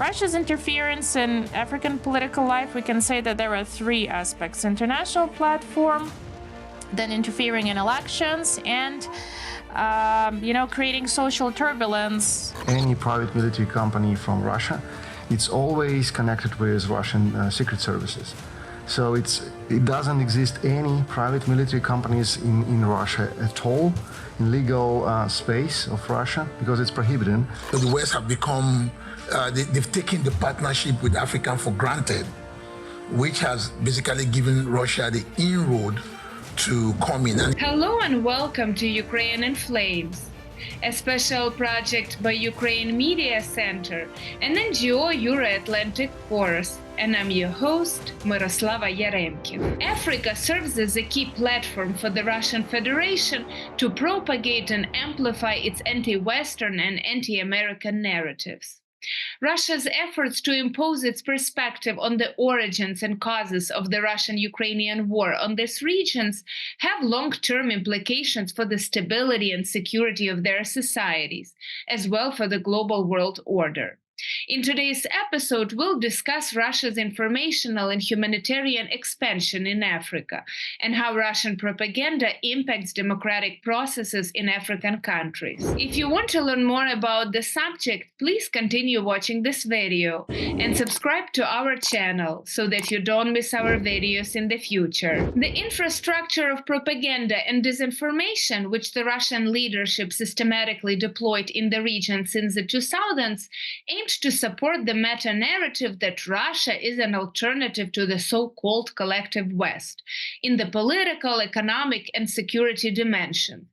Russia's interference in African political life, we can say that there are three aspects: international platform, then interfering in elections, and creating social turbulence. Any private military company from Russia, it's always connected with Russian secret services. So it doesn't exist any private military companies in Russia at all, in legal space of Russia, because it's prohibited. So the West have become, they've taken the partnership with Africa for granted, which has basically given Russia the inroad to come in. Hello and welcome to Ukraine in Flames, a special project by Ukraine Media Center and NGO Euro-Atlantic Chorus, and I'm your host, Myroslava Yaremkin. Africa serves as a key platform for the Russian Federation to propagate and amplify its anti-Western and anti-American narratives. Russia's efforts to impose its perspective on the origins and causes of the Russian-Ukrainian war on these regions have long-term implications for the stability and security of their societies, as well for the global world order. In today's episode, we'll discuss Russia's informational and humanitarian expansion in Africa and how Russian propaganda impacts democratic processes in African countries. If you want to learn more about the subject, please continue watching this video and subscribe to our channel so that you don't miss our videos in the future. The infrastructure of propaganda and disinformation, which the Russian leadership systematically deployed in the region since the 2000s, aimed to support the meta-narrative that Russia is an alternative to the so-called collective West in the political, economic, and security dimension.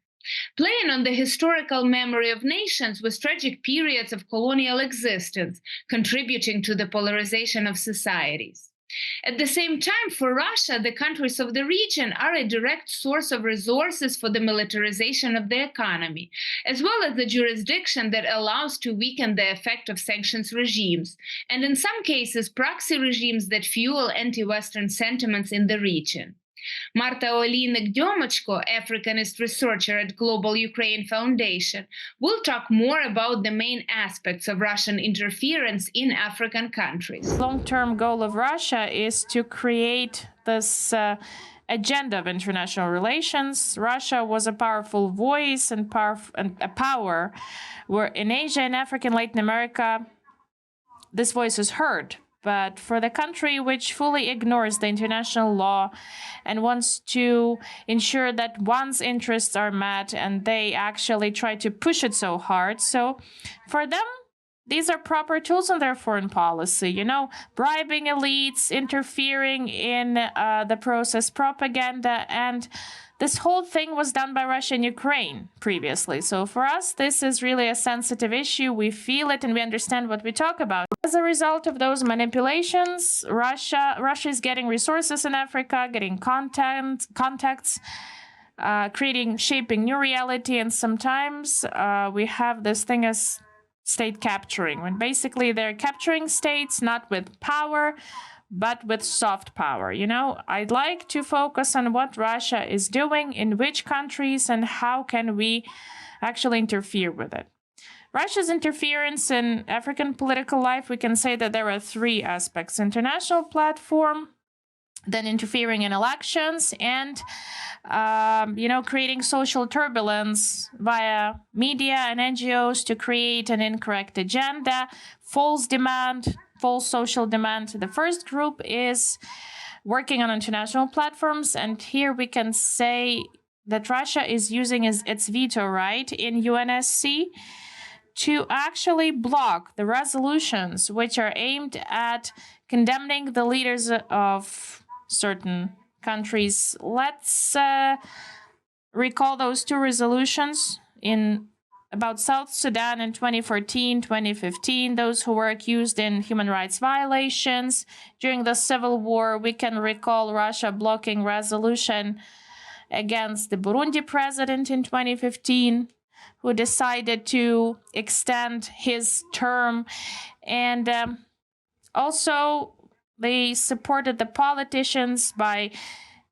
Playing on the historical memory of nations with tragic periods of colonial existence, contributing to the polarization of societies. At the same time, for Russia, the countries of the region are a direct source of resources for the militarization of the economy, as well as the jurisdiction that allows to weaken the effect of sanctions regimes, and in some cases, proxy regimes that fuel anti-Western sentiments in the region. Marta, Oliynyk-Dyomochko, Africanist researcher at Global Ukraine Foundation, will talk more about the main aspects of Russian interference in African countries. The long-term goal of Russia is to create this agenda of international relations. Russia was a powerful voice and a power where in Asia and Africa and Latin America, this voice is heard. But for the country which fully ignores the international law and wants to ensure that one's interests are met, and they actually try to push it so hard. So for them, these are proper tools in their foreign policy, bribing elites, interfering in the process, propaganda, and this whole thing was done by Russia and Ukraine previously. So for us, this is really a sensitive issue. We feel it and we understand what we talk about. As a result of those manipulations, Russia is getting resources in Africa, getting contacts, shaping new reality. And sometimes we have this thing as state capturing, when basically they're capturing states not with power, but with soft power. I'd like to focus on what Russia is doing, in which countries, and how can we actually interfere with it. Russia's interference in African political life, we can say that there are three aspects: international platform, then interfering in elections, and creating social turbulence via media and NGOs to create an incorrect agenda, false social demand. The first group is working on international platforms, and here we can say that Russia is using its veto right in UNSC to actually block the resolutions which are aimed at condemning the leaders of certain countries. Let's recall those two resolutions about South Sudan in 2014, 2015, those who were accused in human rights violations during the civil war. We can recall Russia blocking resolution against the Burundi president in 2015, who decided to extend his term. And also, they supported the politicians by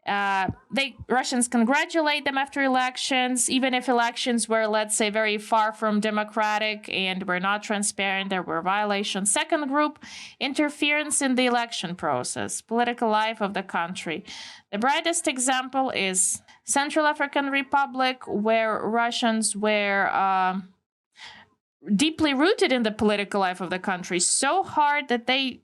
Russians congratulate them after elections, even if elections were, let's say, very far from democratic and were not transparent, there were violations. Second group, interference in the election process, political life of the country. The brightest example is Central African Republic, where Russians were deeply rooted in the political life of the country, so hard that they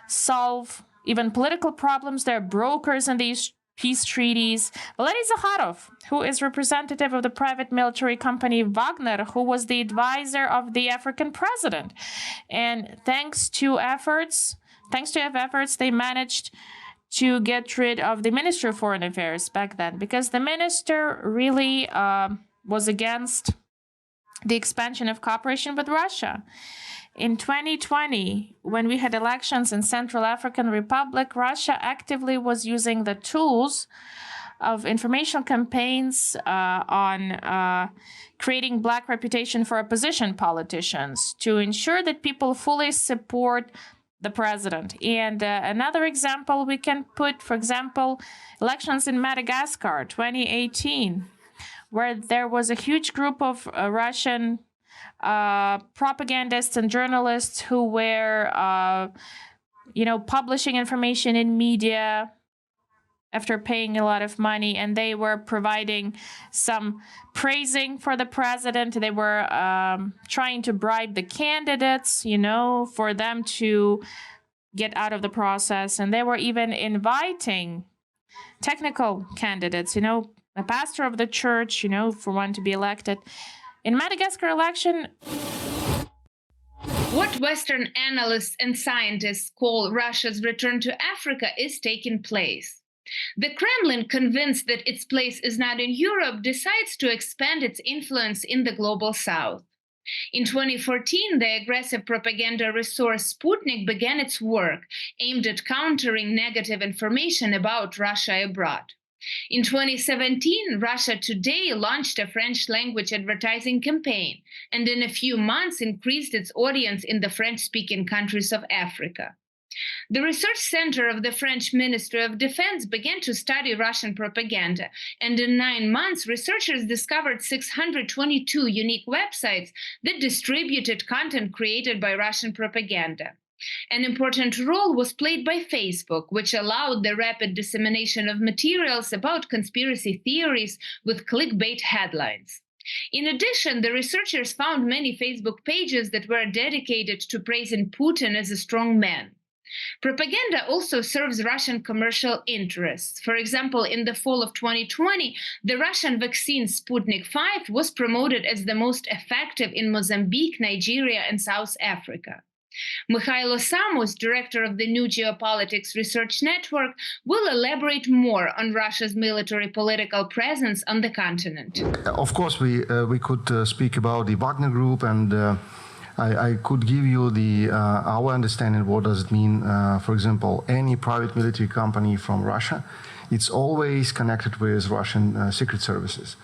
solve even political problems. They're brokers in these peace treaties. Valery Zakharov, who is representative of the private military company Wagner, who was the advisor of the African president. And thanks to efforts, they managed to get rid of the Ministry of Foreign Affairs back then, because the minister really was against the expansion of cooperation with Russia. In 2020, when we had elections in Central African Republic, Russia actively was using the tools of information campaigns on creating black reputation for opposition politicians to ensure that people fully support the president. And another example we can put, for example, elections in Madagascar, 2018, where there was a huge group of Russian propagandists and journalists who were, publishing information in media after paying a lot of money, and they were providing some praising for the president. They were trying to bribe the candidates, for them to get out of the process. And they were even inviting technical candidates, a pastor of the church, for one to be elected. In Madagascar election, what Western analysts and scientists call Russia's return to Africa is taking place. The Kremlin, convinced that its place is not in Europe, decides to expand its influence in the global south. In 2014, the aggressive propaganda resource Sputnik began its work aimed at countering negative information about Russia abroad. In 2017, Russia Today launched a French-language advertising campaign, and in a few months increased its audience in the French-speaking countries of Africa. The research center of the French Ministry of Defense began to study Russian propaganda, and in 9 months, researchers discovered 622 unique websites that distributed content created by Russian propaganda. An important role was played by Facebook, which allowed the rapid dissemination of materials about conspiracy theories with clickbait headlines. In addition, the researchers found many Facebook pages that were dedicated to praising Putin as a strong man. Propaganda also serves Russian commercial interests. For example, in the fall of 2020, the Russian vaccine Sputnik 5 was promoted as the most effective in Mozambique, Nigeria, and South Africa. Mykhailo Samus, director of the new Geopolitics research network, will elaborate more on Russia's military political presence on the continent. Of course, we could speak about the Wagner Group, and I could give you our understanding. What does it mean? For example, any private military company from Russia, it's always connected with Russian secret services.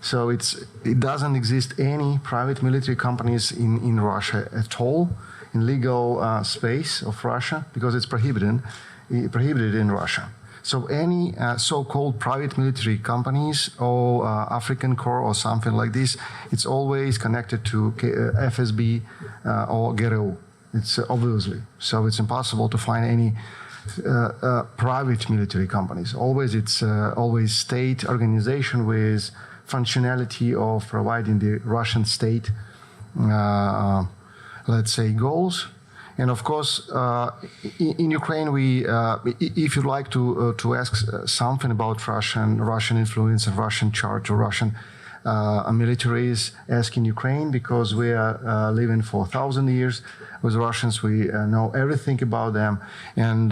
So it doesn't exist any private military companies in Russia at all, in legal space of Russia, because it's prohibited in Russia. So any so-called private military companies or African Corps or something like this, it's always connected to FSB or GRU. It's obviously. So it's impossible to find any private military companies. It's always state organization with functionality of providing the Russian state let's say, goals. And of course, in Ukraine, if you'd like to ask something about Russian influence and Russian charge or Russian militaries, ask in Ukraine, because we are living for 1,000 years with Russians. We know everything about them, and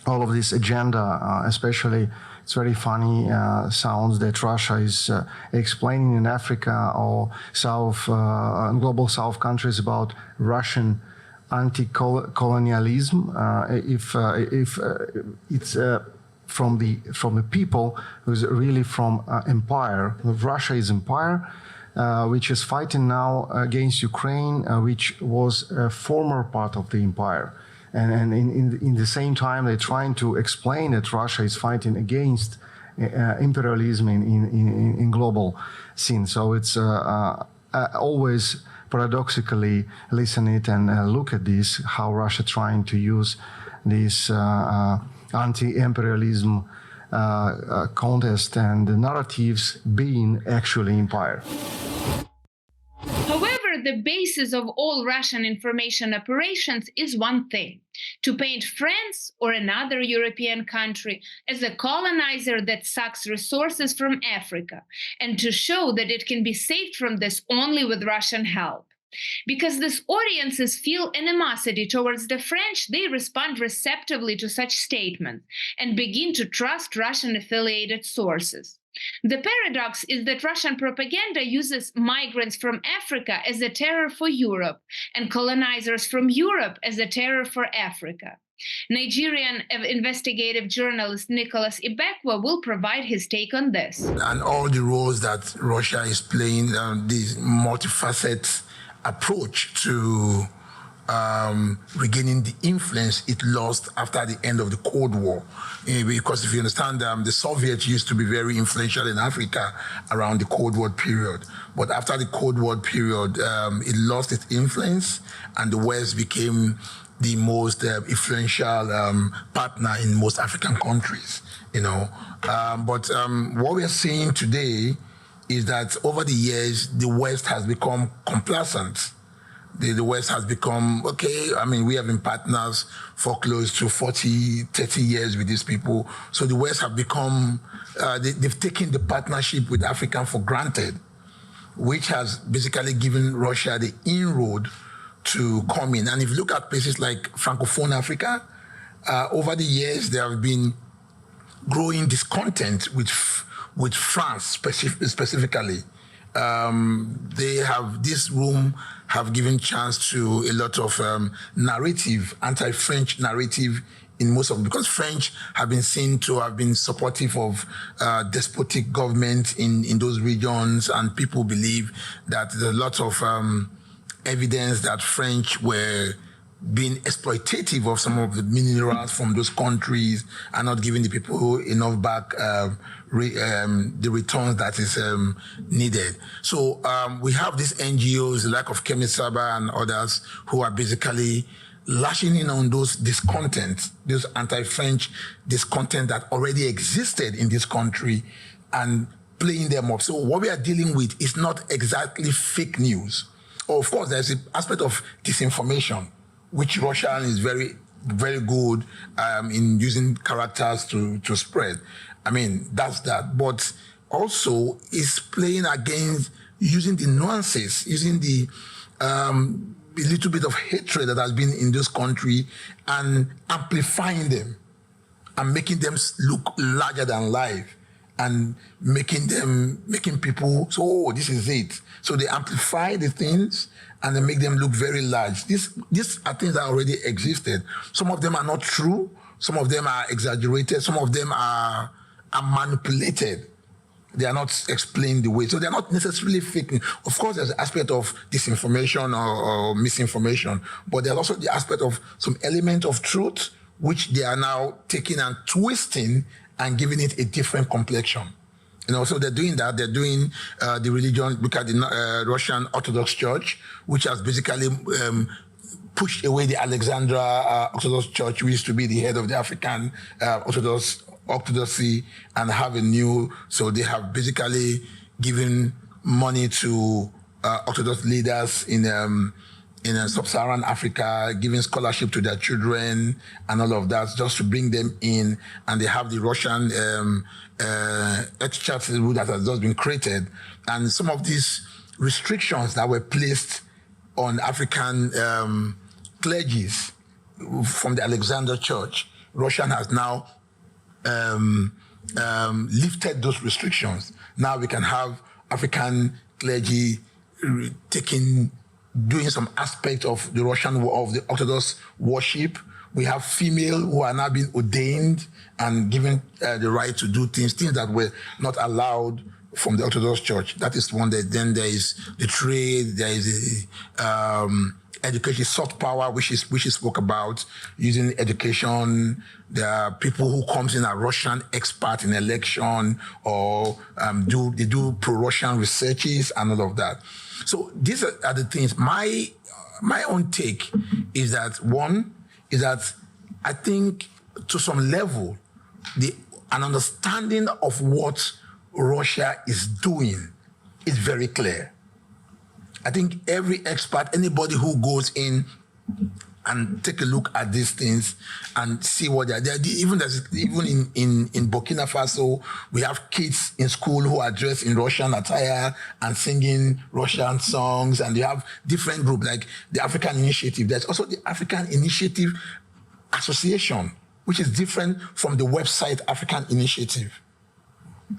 all of this agenda, especially. It's very funny sounds that Russia is explaining in Africa or global South countries about Russian anti-colonialism. If it's from the people who's really from empire. Russia is empire, which is fighting now against Ukraine, which was a former part of the empire. And in the same time, they're trying to explain that Russia is fighting against imperialism in global scene. So it's always paradoxically listen it and look at this, how Russia trying to use this anti-imperialism contest and the narratives being actually empire. However, the basis of all Russian information operations is one thing: to paint France or another European country as a colonizer that sucks resources from Africa, and to show that it can be saved from this only with Russian help. Because these audiences feel animosity towards the French, they respond receptively to such statements and begin to trust Russian-affiliated sources. The paradox is that Russian propaganda uses migrants from Africa as a terror for Europe and colonizers from Europe as a terror for Africa. Nigerian investigative journalist Nicholas Ibekwe will provide his take on this. And all the roles that Russia is playing, this multifaceted approach to regaining the influence it lost after the end of the Cold War. Because if you understand, the Soviets used to be very influential in Africa around the Cold War period. But after the Cold War period, it lost its influence, and the West became the most influential partner in most African countries, But what we are seeing today is that over the years, the West has become complacent. The West has become, okay, we have been partners for close to 40, 30 years with these people. So the West have become, they've taken the partnership with Africa for granted, which has basically given Russia the inroad to come in. And if you look at places like Francophone Africa, over the years, there have been growing discontent with France specifically. This room have given chance to a lot of narrative, anti-French narrative in most of them, because French have been seen to have been supportive of despotic government in those regions, and people believe that there's a lot of evidence that French were being exploitative of some of the minerals from those countries and not giving the people enough back the returns that is needed. So we have these NGOs, like of Kemisaba and others, who are basically lashing in on those discontent, those anti-French discontent that already existed in this country, and playing them up. So what we are dealing with is not exactly fake news. Of course, there's an aspect of disinformation, which Russia is very, very good in using characters to spread. That's that. But also, it's playing against using the nuances, using the little bit of hatred that has been in this country and amplifying them and making them look larger than life and making people, so, oh, this is it. So they amplify the things and they make them look very large. These are things that already existed. Some of them are not true. Some of them are exaggerated. Some of them are manipulated. They are not explained the way. So they're not necessarily fake news. Of course, there's an aspect of disinformation or misinformation, but there's also the aspect of some element of truth, which they are now taking and twisting and giving it a different complexion. So they're doing that. They're doing the religion. Look at the Russian Orthodox Church, which has basically pushed away the Alexandra Orthodox Church, which used to be the head of the African Orthodoxy, and have a new. So they have basically given money to Orthodox leaders in sub-Saharan Africa, giving scholarship to their children and all of that, just to bring them in. And they have the Russian church that has just been created. And some of these restrictions that were placed on African clergies from the Alexander Church, Russia has now lifted those restrictions. Now we can have African clergy doing some aspect of the Orthodox worship. We have female who are now being ordained and given the right to do things that were not allowed from the Orthodox Church. That is one. Then there is the trade. There is the education, soft power, which is spoke about using education. There are people who comes in a Russian expert in election or they do pro-Russian researches and all of that. So these are the things. My own take is that I think to some level, an understanding of what Russia is doing is very clear. I think every expert, anybody who goes in and take a look at these things and see what they're even in Burkina Faso, we have kids in school who are dressed in Russian attire and singing Russian songs, and you have different groups like the African Initiative. There's also the African Initiative Association, which is different from the website African Initiative.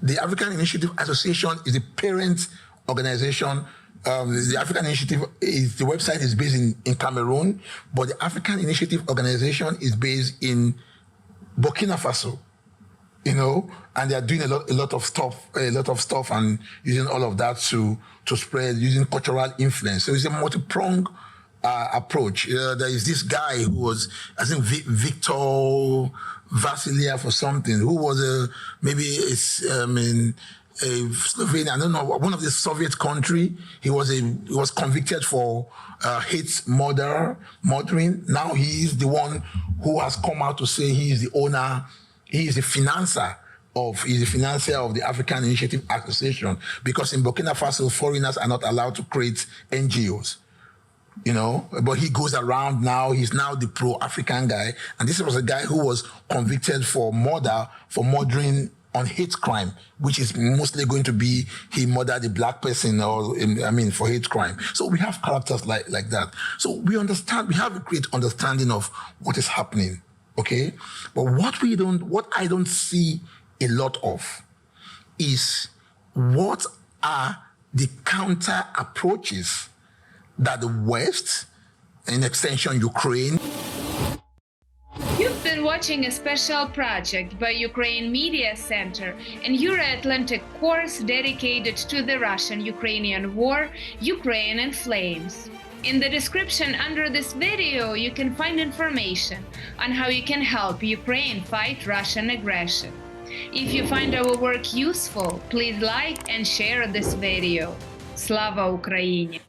The African Initiative Association is the parent organization. The African Initiative the website is based in Cameroon, but the African Initiative Organization is based in Burkina Faso, and they are doing a lot of stuff and using all of that to spread, using cultural influence. So it's a multi-pronged approach. There is this guy who was, I think, Victor Vasiliev or something, who was in Slovenia, I don't know, one of the Soviet country. He was convicted for hate murdering. Now he is the one who has come out to say he is the owner, he is the financier of the African Initiative Association, because in Burkina Faso, foreigners are not allowed to create NGOs. But he goes around now. He's now the pro-African guy, and this was a guy who was convicted for murdering on hate crime, which is mostly going to be he murdered a black person for hate crime. So we have characters like that. So we have a great understanding of what is happening, okay? But what I don't see a lot of is what are the counter approaches that the West, in extension Ukraine. You've been watching a special project by Ukraine Media Center, an Euro-Atlantic course dedicated to the Russian-Ukrainian war, Ukraine in Flames. In the description under this video, you can find information on how you can help Ukraine fight Russian aggression. If you find our work useful, please like and share this video. Slava Ukraini!